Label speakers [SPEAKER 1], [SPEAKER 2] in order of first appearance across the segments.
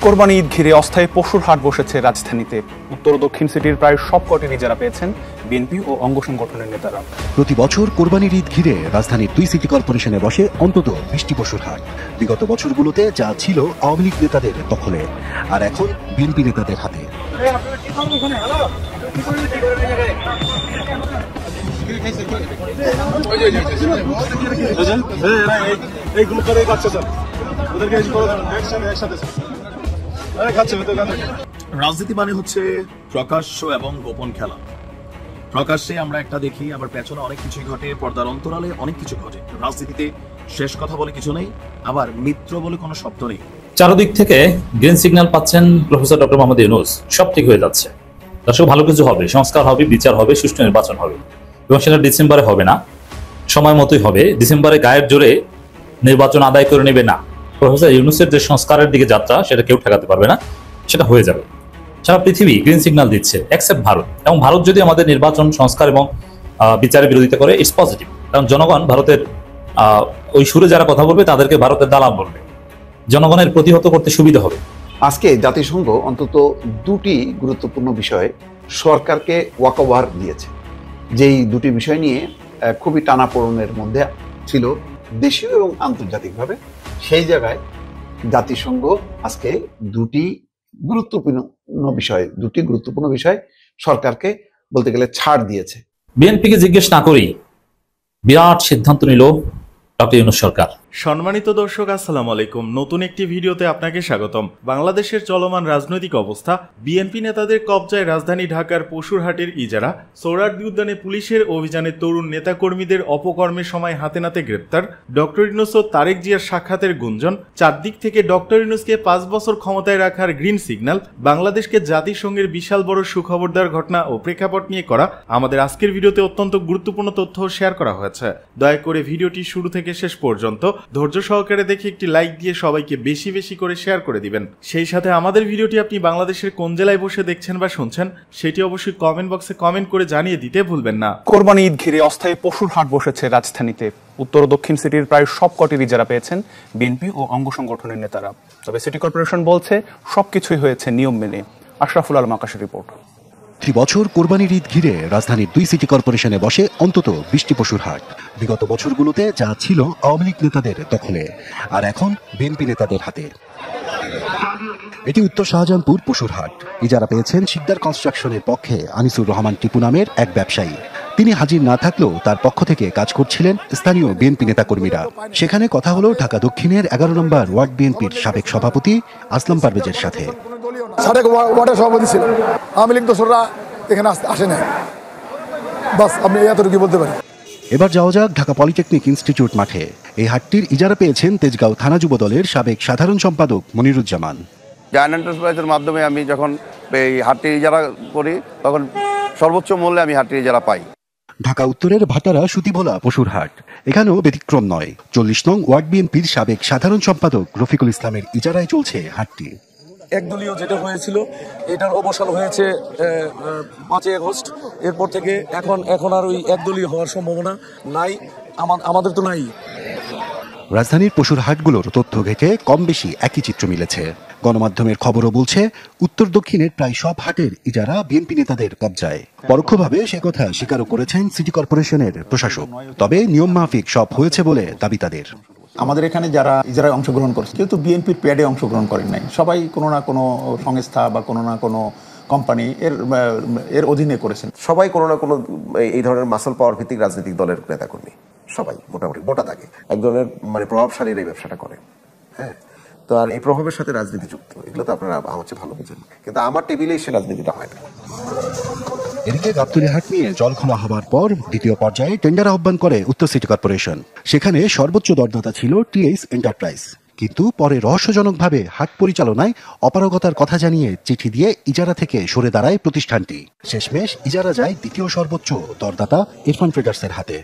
[SPEAKER 1] কোরবানি ঈদ ঘিরে অস্থায়ী পশুর হাট বসেছে রাজধানীতে। উত্তর ও দক্ষিণ সিটির প্রায় সবকটি ইজারা পেয়েছেন বিএনপি ও অঙ্গ সংগঠনের নেতারা।
[SPEAKER 2] প্রতি বছর কোরবানির ঈদ ঘিরে রাজধানীর 2 সিটি কর্পোরেশনে বসে অন্তত 20টি পশুর হাট। বিগত বছরগুলোতে যা ছিল আওয়ামী লীগ নেতাদের দখলে, আর এখন বিএনপি নেতাদের হাতে।
[SPEAKER 3] রাজনীতি মানে হচ্ছে প্রকাশ্য এবং গোপন খেলা। প্রকাশ্যে আমরা একটা দেখি, আবার পেছনে অনেক কিছুই ঘটে, পর্দার অন্তরালে অনেক কিছু ঘটে। রাজনীতিতে শেষ কথা বলে কিছু নেই, আবার মিত্র বলে কোনো শব্দ নেই।
[SPEAKER 4] চারদিক থেকে গ্রিন সিগন্যাল পাচ্ছেন প্রফেসর ডক্টর মোহাম্মদ ইউনূস। সব ঠিক হয়ে যাচ্ছে, দর্শক ভালো কিছু হবে, সংস্কার হবে, বিচার হবে, সুষ্ঠু নির্বাচন হবে, এবং সেটা ডিসেম্বরে হবে না, সময় মতোই হবে। ডিসেম্বরে গায়ের জোরে নির্বাচন আদায় করে নেবে না। প্রফেসর ইউনূসের যে সংস্কারের দিকে যাত্রা, সেটা কেউ ঠেকাতে পারবে না, সেটা হয়ে যাবে। সারা পৃথিবী গ্রিন সিগন্যাল দিচ্ছে, এক্সেপ্ট ভারত। এবং ভারত যদি আমাদের নির্বাচন, সংস্কার এবং বিচারের বিরোধিতা করে, ইটস পজিটিভ। কারণ জনগণ ভারতের ওই সুরে যারা কথা বলবে তাদেরকে ভারতের দালাল বলবে, জনগণের প্রতিহত করতে সুবিধা হবে।
[SPEAKER 5] আজকে জাতিসংঘ অন্তত দুটি গুরুত্বপূর্ণ বিষয়ে সরকারকে ওয়াকওভার দিয়েছে। যেই দুটি বিষয় নিয়ে খুবই টানাপোড়েনের মধ্যে ছিল দেশীয় এবং আন্তর্জাতিকভাবে, সেই জায়গায় জাতিসংঘ আজকে দুটি গুরুত্বপূর্ণ বিষয় সরকারকে বলতে গেলে ছাড় দিয়েছে।
[SPEAKER 4] বিএনপিকে জিজ্ঞেস না করেই বিরাট সিদ্ধান্ত নিল ডক্টর ইউনূস সরকার।
[SPEAKER 6] সম্মানিত দর্শক, আসসালামু আলাইকুম। নতুন একটি ভিডিওতে আপনাকে স্বাগতম। বাংলাদেশের চলমান রাজনৈতিক অবস্থা, বিএনপি নেতাদের কবজায় রাজধানী ঢাকার পশুরহাটের ইজারা, সোহরাওয়ার্দী উদ্যানে পুলিশের অভিযানে তরুণ নেতাকর্মীদের অপকর্মের সময় হাতে নাতে গ্রেপ্তার, ডক্টর ইউনূস ও তারেক জিয়ার সাক্ষাতের গুঞ্জন, চারদিক থেকে ডক্টর ইউনূসকে 5 বছর ক্ষমতায় রাখার গ্রিন সিগন্যাল, বাংলাদেশকে জাতিসংঘের বিশাল বড় সুখবর দেওয়ার ঘটনা ও প্রেক্ষাপট নিয়ে করা আমাদের আজকের ভিডিওতে অত্যন্ত গুরুত্বপূর্ণ তথ্য শেয়ার করা হয়েছে। দয়া করে ভিডিওটি শুরু থেকে শেষ পর্যন্ত ধৈর্য সহকারে দেখে একটি লাইক দিয়ে সবাইকে বেশি বেশি করে শেয়ার করে দিবেন। সেই সাথে আমাদের ভিডিওটি আপনি বাংলাদেশের কোন জেলায় বসে দেখছেন বা শুনছেন, সেটি অবশ্যই কমেন্ট বক্সে কমেন্ট করে জানিয়ে দিতে ভুলবেন না।
[SPEAKER 1] কোরবানি ঈদ ঘিরে অস্থায়ী পশুর হাট বসেছে রাজধানীতে। উত্তর ও দক্ষিণ সিটির প্রায় সবকটি ইজারা পেয়েছেন বিএনপি ও অঙ্গ সংগঠনের নেতারা। তবে সিটি কর্পোরেশন বলছে সবকিছুই হয়েছে নিয়ম মেনে। আশরাফুল আলম আকাশের রিপোর্ট।
[SPEAKER 2] প্রতি বছর কোরবানির ঈদ ঘিরে রাজধানীর 2 সিটি কর্পোরেশনে বসে অন্তত 20টি পশুর হাট। বিগত বছরগুলোতে যা ছিল আওয়ামী লীগ নেতাদের দখলে, আর এখন বিএনপি নেতাদের হাতে। এটি উত্তর শাহজাহানপুর পশুর হাট। ইজারা পেয়েছেন শিকদার কনস্ট্রাকশনের পক্ষে আনিসুর রহমান টিপু নামের এক ব্যবসায়ী। তিনি হাজির না থাকলেও তার পক্ষ থেকে কাজ করছিলেন স্থানীয় বিএনপি নেতাকর্মীরা। সেখানে কথা হলো ঢাকা দক্ষিণের 11 নম্বর ওয়ার্ড বিএনপির সাবেক সভাপতি আসলাম পারভেজের সাথে।
[SPEAKER 7] সাবেক ওয়ার্ডের সভাপতি ছিল, আওয়ামী লীগ দোসররা এখানে আসে না, বাস আপনি এতটুকু বলতে পারেন।
[SPEAKER 2] এবার যাওয়া যাক ঢাকা পলিটেকনিক ইনস্টিটিউট মাঠে। এই হাটটির ইজারা পেয়েছেন তেজগাঁও থানা যুব দলের সাবেক সাধারণ সম্পাদক মনিরুজ্জামান।
[SPEAKER 8] জায়ান্ট এন্টারপ্রাইজের মাধ্যমে আমি যখন এই হাটটির ইজারা করি, তখন সর্বোচ্চ মূল্যে আমি হাটটির ইজারা পাই।
[SPEAKER 2] ঢাকা উত্তরের ভাটারা সুতিভোলা পশুর হাট, এখানেও ব্যতিক্রম নয়। 40 নং ওয়ার্ড বিএনপির সাবেক সাধারণ সম্পাদক রফিকুল ইসলামের ইজারায় চলছে হাটটি।
[SPEAKER 9] একদলীয় যেটা হয়েছিল, এটার অবসান হয়েছে 5 আগস্ট। এরপর থেকে এখন আর ওই একদলীয় হওয়ার সম্ভাবনা নাই, আমাদের তো নাই।
[SPEAKER 2] রাজধানীর পশুর হাটগুলোর তথ্য ঘেঁটে কম বেশি একই চিত্র মিলেছে। গণমাধ্যমের খবরও বলছে উত্তর দক্ষিণের প্রায় সব হাটের ইজারা বিএনপি নেতাদের কবজায়। পরোক্ষভাবে সে কথা স্বীকারও করেছেন সিটি কর্পোরেশনের প্রশাসক। তবে নিয়ম মাফিক সব হয়েছে বলে দাবি তাদের।
[SPEAKER 10] আমাদের এখানে যারা ইজারায় অংশগ্রহণ করছে, যেহেতু বিএনপির প্যাডে অংশগ্রহণ করেন নাই, সবাই কোনো না কোনো সংস্থা বা কোনো না কোনো কোম্পানি এর অধীনে করেছেন।
[SPEAKER 11] সবাই কোনো না কোনো এই ধরনের মাসল পাওয়ার ভিত্তিক রাজনৈতিক দলের নেতাকর্মী, সবাই মোটামুটি মোটা থাকে এক ধরনের প্রভাবশালীর এই ব্যবসাটা করে। হ্যাঁ, তো আর এই প্রভাবের সাথে রাজনীতি যুক্ত, এগুলো তো আপনারা আমার চেয়ে ভালো বুঝেন, কিন্তু আমার টেবিলেই সে রাজনীতিটা হয় না।
[SPEAKER 2] এদিকে গাবতলী হাট নিয়ে জল খোলা হবার পর দ্বিতীয় পর্যায়ে টেন্ডার আহ্বান করে উত্তর সিটি কর্পোরেশন। সেখানে সর্বোচ্চ দরদাতা ছিল টিএস এন্টারপ্রাইজ, কিন্তু পরে রহস্যজনকভাবে হাট পরিচালনায় অপারগতার কথা জানিয়ে চিঠি দিয়ে ইজারা থেকে সরে দাঁড়ায় প্রতিষ্ঠানটি। শেষমেশ ইজারা যায় দ্বিতীয় সর্বোচ্চ দরদাতা ইরফান ট্রেডার্সের হাতে।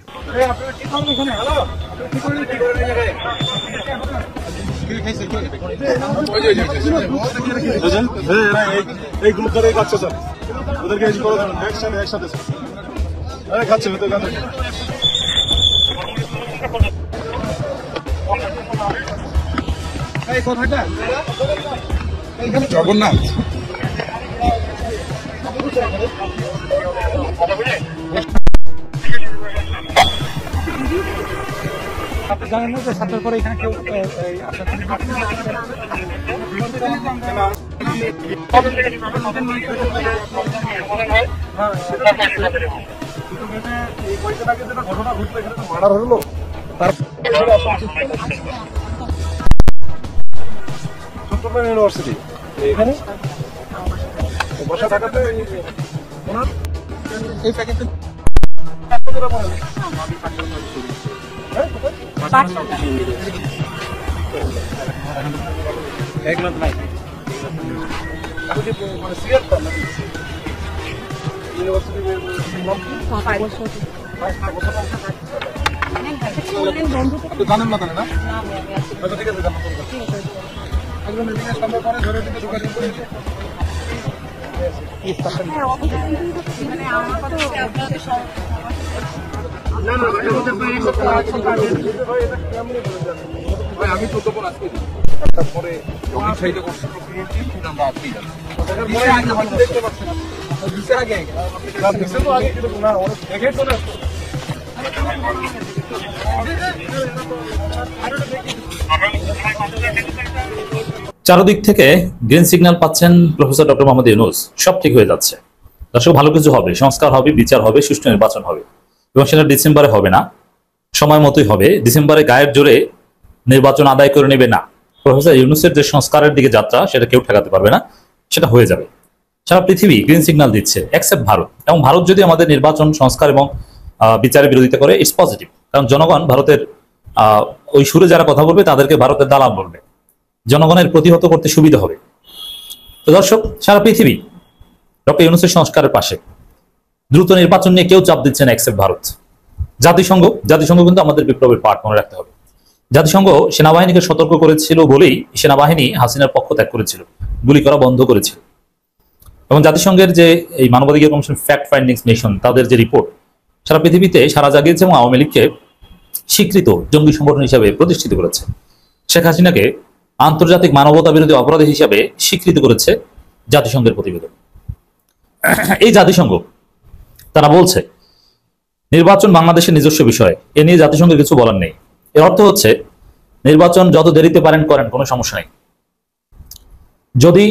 [SPEAKER 12] জগন্নাথ
[SPEAKER 13] আপনি জানেন না যে সাতটার পরে এখানে কেউ
[SPEAKER 12] ঘটনা ঘটলো এখানে মার্ডার হলো তার চট্টগ্রাম ইউনিভার্সিটি এখানে বসা থাকাতে ওনার এই প্যাকেটটা এক মাস নাই মানে সিরিয়াল জানেন না না ঠিক আছে একদম সামনে পরে ধরে দিতে যোগাযোগ করে আমি 14 পর আজকে তারপরে সাইডে করছি আমরা আজকেই দেখতে পাচ্ছি আগে তো আগে কিন্তু না দেখে তো না
[SPEAKER 4] চারদিক থেকে গ্রিন সিগন্যাল পাচ্ছেন প্রফেসর ডক্টর মোহাম্মদ ইউনূস। সব ঠিক হয়ে যাচ্ছে, দর্শক ভালো কিছু হবে, সংস্কার হবে, বিচার হবে, সুষ্ঠু নির্বাচন হবে এবং সেটা ডিসেম্বরে হবে না, সময় মতোই হবে। ডিসেম্বরে গায়ের জোরে নির্বাচন আদায় করে নেবে না। প্রফেসর ইউনূসের যে সংস্কারের দিকে যাত্রা সেটা কেউ ঠেকাতে পারবে না, সেটা হয়ে যাবে। সারা পৃথিবী গ্রিন সিগন্যাল দিচ্ছে এক্সেপ্ট ভারত। এবং ভারত যদি আমাদের নির্বাচন সংস্কার এবং বিচারের বিরোধিতা করে, ইটস পজিটিভ, কারণ জনগণ ভারতের ওই সুরে যারা কথা বলবে তাদেরকে ভারতের দালাল বলবে, জনগণের প্রতিহত করতে সুবিধা হবে। তো দর্শক, সারা পৃথিবী ডক্টর ইউনূসের সংস্কারের পাশে। দ্রুত নির্বাচন নিয়ে কেউ চাপ দিচ্ছে না এক্সেপ্ট ভারত। জাতিসংঘ কিন্তু আমাদের বিপ্লবের পার্ট, মনে রাখতে হবে। জাতিসংঘ সেনাবাহিনীকে সতর্ক করেছিল বলেই সেনাবাহিনী হাসিনার পক্ষ ত্যাগ করেছিল, গুলি করা বন্ধ করেছিল। এবং জাতিসংঘের যে এই মানবাধিকার কমিশন ফ্যাক্ট ফাইন্ডিংস মিশন, তাদের যে রিপোর্ট সারা পৃথিবীতে সারা জাগিয়েছে এবং আওয়ামী লীগকে স্বীকৃত জঙ্গি সংগঠন হিসাবে প্রতিষ্ঠিত করেছে। শেখ হাসিনাকে আন্তর্জাতিক মানবতা বিরোধী অপরাধী হিসাবে স্বীকৃত করেছে জাতিসংঘের প্রতিবেদন। এই জাতিসংঘ তারা বলছে নির্বাচন বাংলাদেশের নিজস্ব বিষয়, এ নিয়ে জাতিসংঘের কিছু বলার নেই। এর অর্থ হচ্ছে নির্বাচন যত দেরিতে পারেন করেন, কোনো সমস্যা নেই। যদি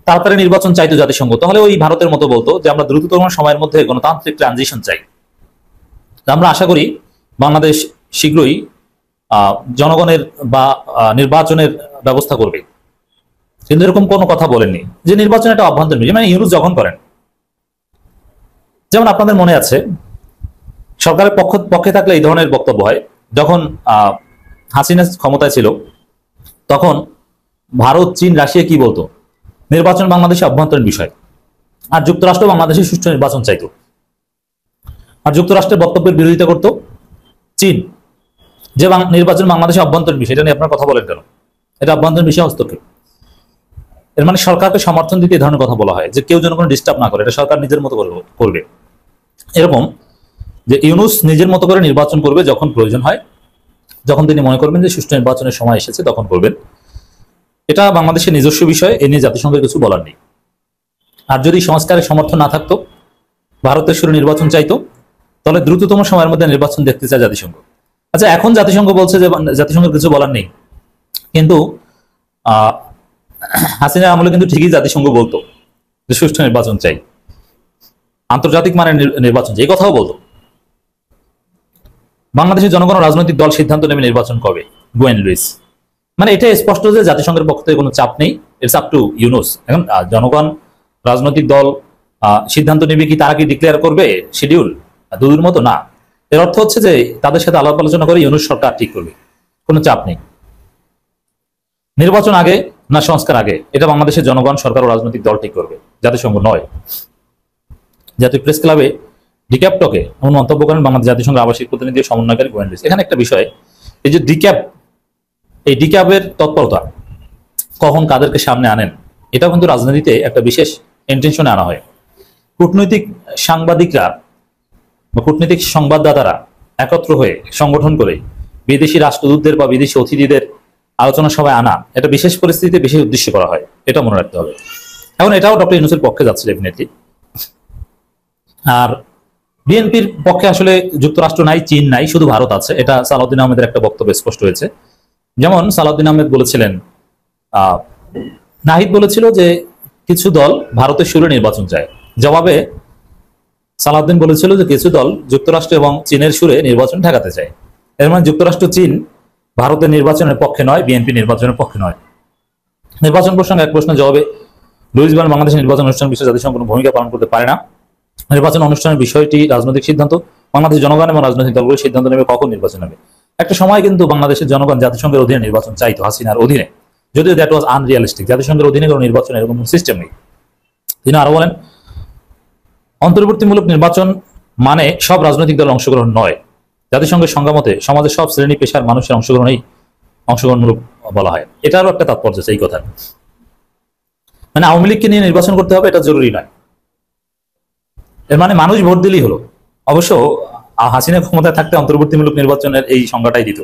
[SPEAKER 4] তাড়াতাড়ি নির্বাচন চাইতো জাতিসংঘ, তাহলে ওই ভারতের মতো বলতো যে আমরা দ্রুততম সময়ের মধ্যে গণতান্ত্রিক ট্রানজিশন চাই। আমরা আশা করি বাংলাদেশ শীঘ্রই জনগণের বা নির্বাচনের ব্যবস্থা করবে, কিন্তু এরকম কোনো কথা বলেননি যে নির্বাচন একটা অভ্যন্তরীণ বিষয়। মানে ইউনূস যখন করেন, যেমন আপনাদের মনে আছে সরকারের পক্ষে থাকলে এই ধরনের বক্তব্য হয়। যখন হাসিনা ক্ষমতায় ছিল তখন ভারত, চীন, রাশিয়া কি বলতো, নির্বাচন বাংলাদেশের অভ্যন্তরীণ বিষয়। আর যুক্তরাষ্ট্র বাংলাদেশের সুষ্ঠু নির্বাচন চাইতো। আর যুক্তরাষ্ট্রের বক্তব্যের বিরোধিতা করত চীন, যে নির্বাচন বাংলাদেশের অভ্যন্তরীণ বিষয়। এটা নিয়ে আপনার কথা বলেন কেন? এটা অভ্যন্তরীণ বিষয়, হস্তক্ষেপ। এর মানে সরকারকে সমর্থন দিতে এই ধরনের কথা বলা হয় যে কেউ যেন কোনো ডিস্টার্ব না করে, এটা সরকার নিজের মতো করবে। এরকম যে ইউনূস নিজের মতো করে নির্বাচন করবে যখন প্রয়োজন হয়, যখন তিনি মনে করবেন যে সুষ্ঠু নির্বাচনের সময় এসেছে তখন করবেন। এটা বাংলাদেশের নিজস্ব বিষয়, এ নিয়ে জাতিসংঘের কিছু বলার নেই। আর যদি সংস্কারের সমর্থন না থাকতো, ভারতের সুরে নির্বাচন চাইতো, তাহলে দ্রুততম সময়ের মধ্যে নির্বাচন দেখতে চায় জাতিসংঘ। আচ্ছা, এখন জাতিসংঘ বলছে যে জাতিসংঘের কিছু বলার নেই, কিন্তু হাসিনার আমলে কিন্তু ঠিকই জাতিসংঘ বলতো যে সুষ্ঠু নির্বাচন চাই, আন্তর্জাতিক মানের নির্বাচন চাই, এই কথাও বলতো। বাংলাদেশের জনগণ রাজনৈতিক দল সিদ্ধান্ত নেবে নির্বাচন কবে, গোয়েন লুইস। মানে এটা স্পষ্ট যে জাতিসংঘের পক্ষ থেকে কোনো চাপ নেই, ইটস আপ টু ইউনূস। এখন জনগণ, রাজনৈতিক দল সিদ্ধান্ত নেবে কি, তারা কি ডিক্লেয়ার করবে শিডিউল দুদুর মতো? না। এর অর্থ হচ্ছে যে তাদের সাথে আলাপ আলোচনা করে ইউনূস সরকার ঠিক করবে, কোনো চাপ নেই। নির্বাচন আগে না সংস্কার আগে, এটা বাংলাদেশের জনগণ, সরকার ও রাজনৈতিক দল ঠিক করবে, জাতিসংঘ নয়। জাতীয় প্রেস ক্লাবে ডিক্যাপটকে এমন মন্তব্য করেন বাংলাদেশ জাতিসংঘের আবাসিক প্রতিনিধি সমন্বয়কারী গোয়েন লুইস। এখানে একটা বিষয়, এই যে ডিক্যাপ, এই ডিক্যাপের তৎপরতা কখন কাদেরকে সামনে আনেন, এটাও কিন্তু রাজনীতিতে একটা বিশেষ ইন্টেনশনে আনা হয়। কূটনৈতিক সাংবাদিকরা বা কূটনৈতিক সংবাদদাতারা একত্র হয়ে সংগঠন করে বিদেশি রাষ্ট্রদূতদের বা বিদেশি অতিথিদের আলোচনা সভায় আনা এটা বিশেষ পরিস্থিতিতে বিশেষ উদ্দেশ্য করা হয়, এটা মনে রাখতে হবে। এখন এটাও ডক্টর ইউনূসের পক্ষে যাচ্ছে ডেফিনেটলি। আর বিএনপির পক্ষে আসলে যুক্তরাষ্ট্র নাই, চীন নাই, শুধু ভারত আছে, এটা সালাউদ্দিন আহমেদের একটা বক্তব্য স্পষ্ট হয়েছে। যেমন সালাউদ্দিন আহমেদ বলেছিলেন, নাহিদ বলেছিল যে কিছু দল ভারতের সুরে নির্বাচন চায়, জবাবে সালাউদ্দিন বলেছিল যে কিছু দল যুক্তরাষ্ট্র এবং চীনের সুরে নির্বাচন ঠেকাতে চায়। এর মানে যুক্তরাষ্ট্র চীন ভারতের নির্বাচনের পক্ষে নয়, বিএনপি নির্বাচনের পক্ষে নয়। নির্বাচন প্রসঙ্গে এক প্রশ্নের জবাবে লুইস বার্ন বাংলাদেশের নির্বাচন অনুষ্ঠান বিষয়ে জাতিসংঘ কোনো ভূমিকা পালন করতে পারে না। নির্বাচন অনুষ্ঠানের বিষয়টি রাজনৈতিক সিদ্ধান্ত, বাংলাদেশ জনগণ এবং রাজনৈতিক দলগুলো সিদ্ধান্ত নেবে কখন নির্বাচন হবে। একটা সময় কিন্তু বাংলাদেশের জনগণ জাতিসংঘের অধীনে নির্বাচন চাইতো, হাসিনার অধীনে, যদিও দ্যাট ওয়াজ আনরিয়ালিস্টিক। জাতিসংঘের অধীনে কোনো নির্বাচন এরকম সিস্টেম নেই। তিনি আরো বলেন, অন্তর্বর্তীমূলক নির্বাচন মানে সব রাজনৈতিক দলের অংশগ্রহণ নয়। জাতিসংঘের সংজ্ঞা মতে সমাজের সব শ্রেণী পেশার মানুষের অংশগ্রহণমূলক বলা হয়। এটারও একটা তাৎপর্য আছে এই কথা। মানে আওয়ামী লীগকে নিয়ে নির্বাচন করতে হবে এটা জরুরি নয়, এর মানে মানুষ ভোট দিলেই হলো। অবশ্য হাসিনা ক্ষমতায় থাকতে অন্তর্বর্তীমূলক নির্বাচনের এই সংজ্ঞাটাই দিত।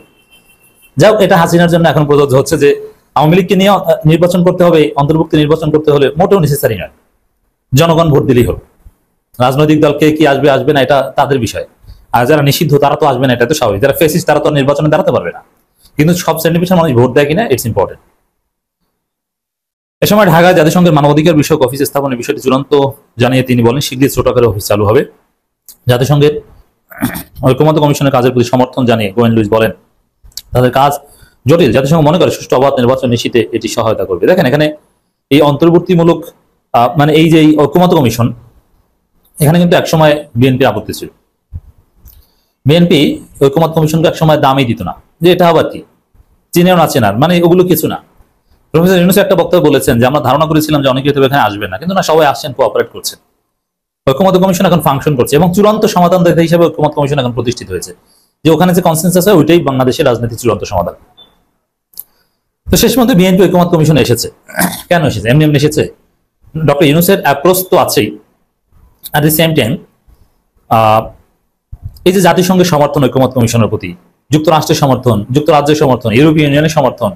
[SPEAKER 4] যাও, এটা হাসিনার জন্য এখন প্রযোজ্য হচ্ছে যে আওয়ামী লীগকে নিয়ে নির্বাচন করতে হবে, অন্তর্ভুক্তি নির্বাচন করতে হলে মোটেও নেসেসারি নয়, জনগণ ভোট দিলেই হলো। রাজনৈতিক দলকে কি আসবে আসবে না এটা তাদের বিষয়, আর যারা নিষিদ্ধ তারা তো আসবে না, এটা তো স্বাভাবিক। যারা ফেসিস্ট তারা তো নির্বাচনে দাঁড়াতে পারবে না, কিন্তু সব শ্রেণী পেশার মানুষ ভোট দেয় কিনা ইটস ইম্পর্টেন্ট। এ সময় ঢাকায় জাতিসংঘের মানবাধিকার বিষয়ক অফিস স্থাপনের বিষয়টি চূড়ান্ত জানিয়ে তিনি বলেন, শীঘ্রই ছোট আকারে অফিস চালু হবে। জাতিসংঘের ঐক্যমত্য কমিশনের কাজের প্রতি সমর্থন জানিয়ে গোয়েন লুইস বলেন, তাদের কাজ জটিল, জাতিসংঘ মনে করে সুষ্ঠু অবাধ নির্বাচন নিশ্চিতে এটি সহায়তা করবে। দেখেন এখানে এই অন্তর্বর্তীমূলক মানে এই যে ঐক্যমত্য কমিশন, এখানে কিন্তু একসময় বিএনপির আপত্তি ছিল। বিএনপি ঐক্যমত্য কমিশনকে একসময় দামই দিত না, যে এটা আবার কি, চীনেও না চেনার, মানে ওগুলো কিছু না। প্রফেসর ইউনূস একটা বক্তব্য বলেছেন যে আমরা ধারণা করেছিলাম যে অনেকে হয়তো এখানে আসবে না, কিন্তু না, সবাই আসছেন, কোঅপারেট করছেন। ঐক্যমত্য কমিশন এখন ফাংশন করছে এবং চূড়ান্ত সমাধানদাতা হিসেবে ঐক্যমত্য কমিশন এখন প্রতিষ্ঠিত হয়েছে, যে ওখানে যে কনসেনসাস হয় ওইটাই বাংলাদেশের রাজনীতির চূড়ান্ত সমাধান। তো শেষ পর্যন্ত বিএনপি ঐক্যমত্য কমিশন এসেছে। কেন এসেছে? এমনি এমনি এসেছে? ডক্টর ইউনূসের অ্যাপ্রোচ তো আছেই, অ্যাট দি সেম টাইম এই যে জাতিসংঘের সমর্থন ঐক্যমত্য কমিশনের প্রতি, যুক্তরাষ্ট্রের সমর্থন, যুক্তরাজ্যের সমর্থন, ইউরোপীয় ইউনিয়নের সমর্থন,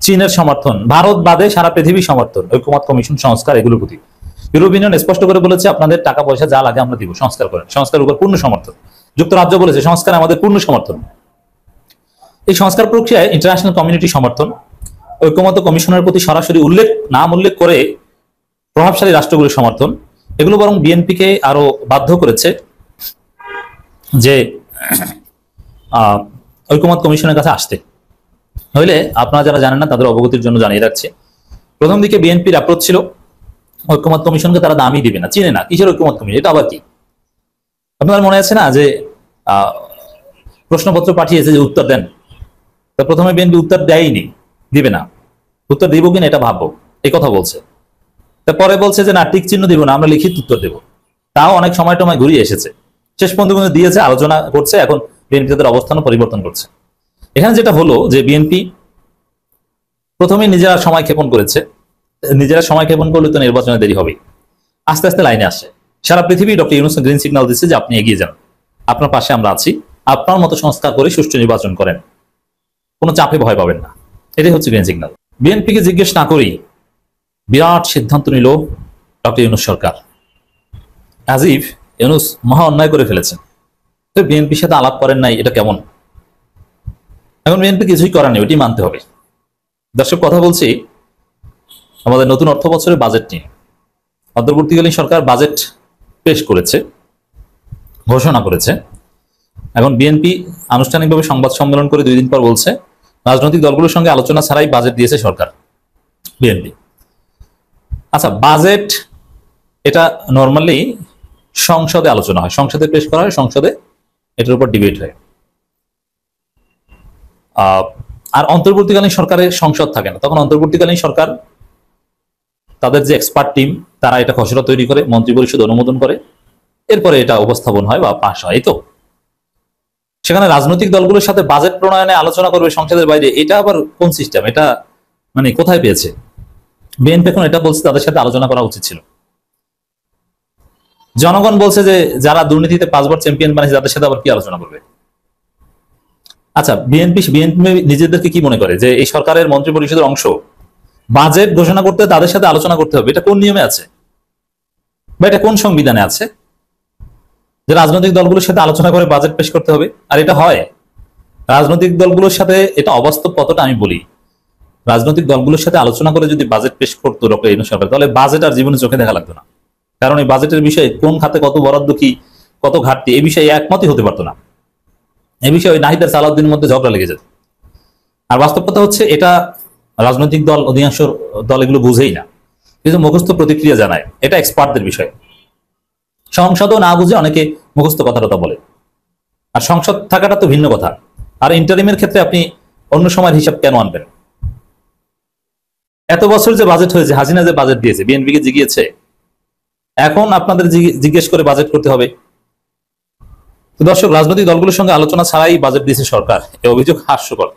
[SPEAKER 4] চীনের সমর্থন, ভারত বাদে সারা পৃথিবীর সমর্থন ঐক্যমত্য কমিশন সংস্কার, এগুলোর প্রতি ইউরোপীয় ইউনিয়ন স্পষ্ট করে বলেছে আপনাদের টাকা পয়সা যা লাগে আমরা দিব, সংস্কার করেন। সংস্কারের উপর পূর্ণ সমর্থন। যুক্তরাজ্য বলেছে সংস্কার আমাদের পূর্ণ সমর্থন। এই সংস্কার প্রক্রিয়ায় ইন্টারন্যাশনাল কমিউনিটি সমর্থন, ঐক্যমত্য কমিশনের প্রতি সরাসরি নাম উল্লেখ করে প্রভাবশালী রাষ্ট্রগুলির সমর্থন, এগুলো বরং বিএনপিকে আরো বাধ্য করেছে যে ঐক্যমত্য কমিশনের কাছে আসতে। হইলে আপনারা যারা জানেন না তাদের অবগতির জন্য জানিয়ে রাখছি, প্রথম দিকে বিএনপির অ্যাপ্রোচ ছিল ঐক্যমত্য কমিশনকে তারা দামই দিবে না, চিনে না, কিসের ঐক্যমত্য কমিশন, এটা আবার কি? আপনার মনে আছে না যে প্রশ্নপত্র পাঠিয়েছে যে উত্তর দেন, তা প্রথমে বিএনপি উত্তর দেয়নি, দিবে না, উত্তর দিব কিনা এটা ভাববো, এই কথা বলছে। তারপরে বলছে যে না, টিক চিহ্ন দিব না, আমরা লিখিত উত্তর দেবো। তাও অনেক সময় টময় ঘুরিয়ে এসেছে, শেষ পর্যন্ত দিয়েছে, আলোচনা করছে, এখন বিএনপি তাদের অবস্থানও পরিবর্তন করছে। এখানে যেটা হলো যে বিএনপি প্রথমে নিজেরা সময় ক্ষেপণ করেছে, নিজেরা সময় ক্ষেপণ করলে তো নির্বাচনে দেরি হবে, আস্তে আস্তে লাইনে আসে। সারা পৃথিবী ডক্টর ইউনূস গ্রিন সিগন্যাল দিচ্ছে যে আপনি এগিয়ে যান, আপনার পাশে আমরা আছি, আপনার মতো সংস্কার করে সুষ্ঠু নির্বাচন করেন, কোনো চাপে ভয় পাবেন না, এটাই হচ্ছে গ্রিন সিগন্যাল। বিএনপিকে জিজ্ঞেস না করেই বিরাট সিদ্ধান্ত নিল doctor Yunus Sarkar, as if Yunus মহা অন্যায় করে ফেলেছেন। তো বিএনপির সাথে আলাপ করেন নাই, এটা কেমন? এখন বিএনপি কিছুই করার নেই, ওইটি মানতে হবে। দর্শক, কথা বলছি আমাদের নতুন অর্থ বছরের বাজেট নিয়ে। অন্তর্বর্তীকালীন সরকার বাজেট পেশ করেছে, ঘোষণা করেছে। এখন বিএনপি আনুষ্ঠানিকভাবে সংবাদ সম্মেলন করে 2 দিন পর বলছে রাজনৈতিক দলগুলোর সঙ্গে আলোচনা ছাড়াই বাজেট দিয়েছে সরকার, বিএনপি। আচ্ছা, বাজেট এটা নর্মালি সংসদে আলোচনা হয়, সংসদে পেশ করা হয়, সংসদে এটার উপর ডিবেট হয়। আর অন্তর্বর্তীকালীন সরকারের সংসদ থাকে না, তখন অন্তর্বর্তীকালীন সরকার তাদের যে এক্সপার্ট টিম তারা এটা খসড়া তৈরি করে, মন্ত্রিপরিষদ অনুমোদন করে, এরপরে এটা উপস্থাপন হয় বা পাশ হয়। তো সেখানে রাজনৈতিক দলগুলোর সাথে বাজেট প্রণয়নে আলোচনা করবে সংসদের বাইরে, এটা আবার কোন সিস্টেম? এটা মানে কোথায় পেয়েছে? বিএনপি এখন এটা বলছে তাদের সাথে আলোচনা করা উচিত ছিল। জনগণ বলছে যে যারা দুর্নীতিতে 5 বার চ্যাম্পিয়ন বানিয়েছে তাদের সাথে আবার কি আলোচনা করবে? আচ্ছা, বিএনপি নিজেদেরকে কি মনে করে যে এই সরকারের মন্ত্রী পরিষদের অংশ, বাজেট ঘোষণা করতে তাদের সাথে আলোচনা করতে হবে? এটা কোন নিয়মে আছে বা এটা কোন সংবিধানে আছে যে রাজনৈতিক দলগুলোর সাথে আলোচনা করে বাজেট পেশ করতে হবে? আর এটা হয় রাজনৈতিক দলগুলোর সাথে, এটা অবাস্তব কতটা আমি বলি, রাজনৈতিক দলগুলোর সাথে আলোচনা করে যদি বাজেট পেশ করতো ডক্টর ইউনূস সরকার, তাহলে বাজেট আর জীবনে চোখে দেখা লাগতো না। কারণ এই বাজেটের বিষয়ে কোন খাতে কত বরাদ্দ কি, কত ঘাটতি, এই বিষয়ে একমতই হতে পারতো না। এই বিষয়ে নাহিদ আর সালাউদ্দিনের মধ্যে ঝগড়া লেগে যেত। আর বাস্তব কথা হচ্ছে, এটা রাজনৈতিক দল, অধিকাংশ দল এগুলো বুঝেই না, কিন্তু মুখস্থ প্রতিক্রিয়া জানায়। এটা এক্সপার্টদের বিষয়। সংসদও না বুঝে অনেকে মুখস্থ কথাটা বলে। আর সংসদ থাকাটা তো ভিন্ন কথা। আর ইন্টারিমের ক্ষেত্রে আপনি অন্য সময়ের হিসাব কেন আনবেন? এত বছর যে বাজেট হয়েছে, হাসিনা যে বাজেট দিয়েছে, বিএনপিকে জিগিয়েছে, এখন আপনাদের জিজ্ঞেস করে বাজেট করতে হবে? তো দর্শক, রাজনৈতিক দলগুলোর সঙ্গে আলোচনা ছাড়াই বাজেট দিয়েছে সরকার, এই অভিযোগ হাস্যকর।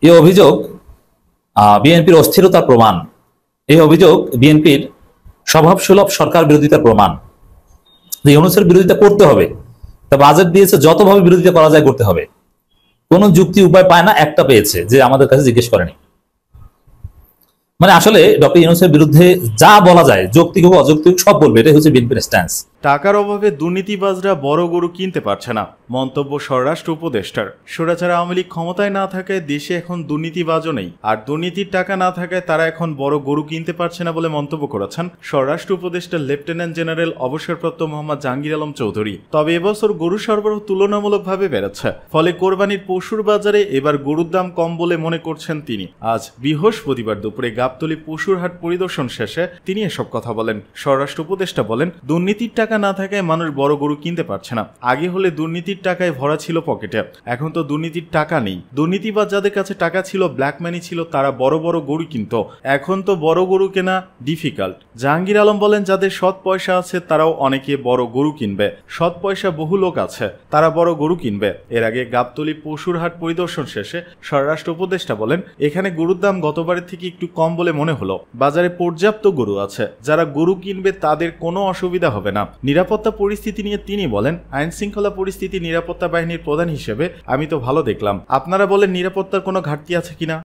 [SPEAKER 4] এই অভিযোগ বিএনপির অস্থিরতার প্রমাণ। এই অভিযোগ বিএনপির স্বভাবসুলভ সরকার বিরোধিতার প্রমাণ। যে ইউনূসের বিরোধিতা করতে হবে, তা বাজেট দিয়েছে যতভাবে বিরোধিতা করা যায় করতে হবে। কোনো যুক্তি উপায় পায় না, একটা পেয়েছে যে আমাদের কাছে জিজ্ঞেস করেনি। মানে আসলে ডক্টর ইউনূসের বিরুদ্ধে যা বলা যায়, যৌক্তিক ও অযৌক্তিক সব বলবে, এটাই হচ্ছে বিএনপির স্ট্যান্স।
[SPEAKER 6] টাকার অভাবে দুর্নীতিবাজরা বড় গরু কিনতে পারছে না, মন্তব্য স্বরাষ্ট্র উপদেষ্টার। স্বৈরাচার আওয়ামী লীগ ক্ষমতায় না থাকায় দেশে এখন দুর্নীতিবাজও নেই, আর দুর্নীতির টাকা না থাকায় তারা এখন বড় গরু কিনতে পারছে না বলে মন্তব্য করেছেন স্বরাষ্ট্র উপদেষ্টা লেফটেন্যান্ট জেনারেল অবসরপ্রাপ্ত মোহাম্মদ জাহাঙ্গীর আলম চৌধুরী। তবে এবছর গরু সরবরাহ তুলনামূলকভাবে বেড়েছে, ফলে কোরবানির পশুর বাজারে এবার গরুর দাম কম বলে মনে করছেন তিনি। আজ বৃহস্পতিবার দুপুরে গাবতলী পশুর হাট পরিদর্শন শেষে তিনি এসব কথা বলেন। স্বরাষ্ট্র উপদেষ্টা বলেন, দুর্নীতির টাকা না থাকায় মানুষ বড় গরু কিনতে পারছে না। আগে হলে দুর্নীতির টাকায় ভরা ছিল পকেটে, এখন তো দুর্নীতির টাকা নেই। দুর্নীতিবাজ যাদের কাছে টাকা ছিল, ব্ল্যাক মানি ছিল, তারা বড় বড় গরু কিনত। এখন তো বড় গরু কেনা ডিফিকাল্ট। জাহাঙ্গীর আলম বলেন, যাদের সৎ পয়সা আছে তারাও অনেকে বড় গরু কিনবে। সৎ পয়সা বহু লোক আছে, তারা বড় গরু কিনবে। এর আগে গাবতলী পশুর হাট পরিদর্শন শেষে স্বরাষ্ট্র উপদেষ্টা বলেন, এখানে গরুর দাম গতবারের থেকে একটু কম বলে মনে হলো। বাজারে পর্যাপ্ত গরু আছে, যারা গরু কিনবে তাদের কোনো অসুবিধা হবে না। নিরাপত্তা পরিস্থিতি নিয়ে তিনি বলেন, আইন শৃঙ্খলা পরিস্থিতি নিরাপত্তা বাহিনীর প্রধান হিসেবে আমি তো ভালো দেখলাম। আপনারা বলেন নিরাপত্তার কোনো ঘাটতি আছে কিনা?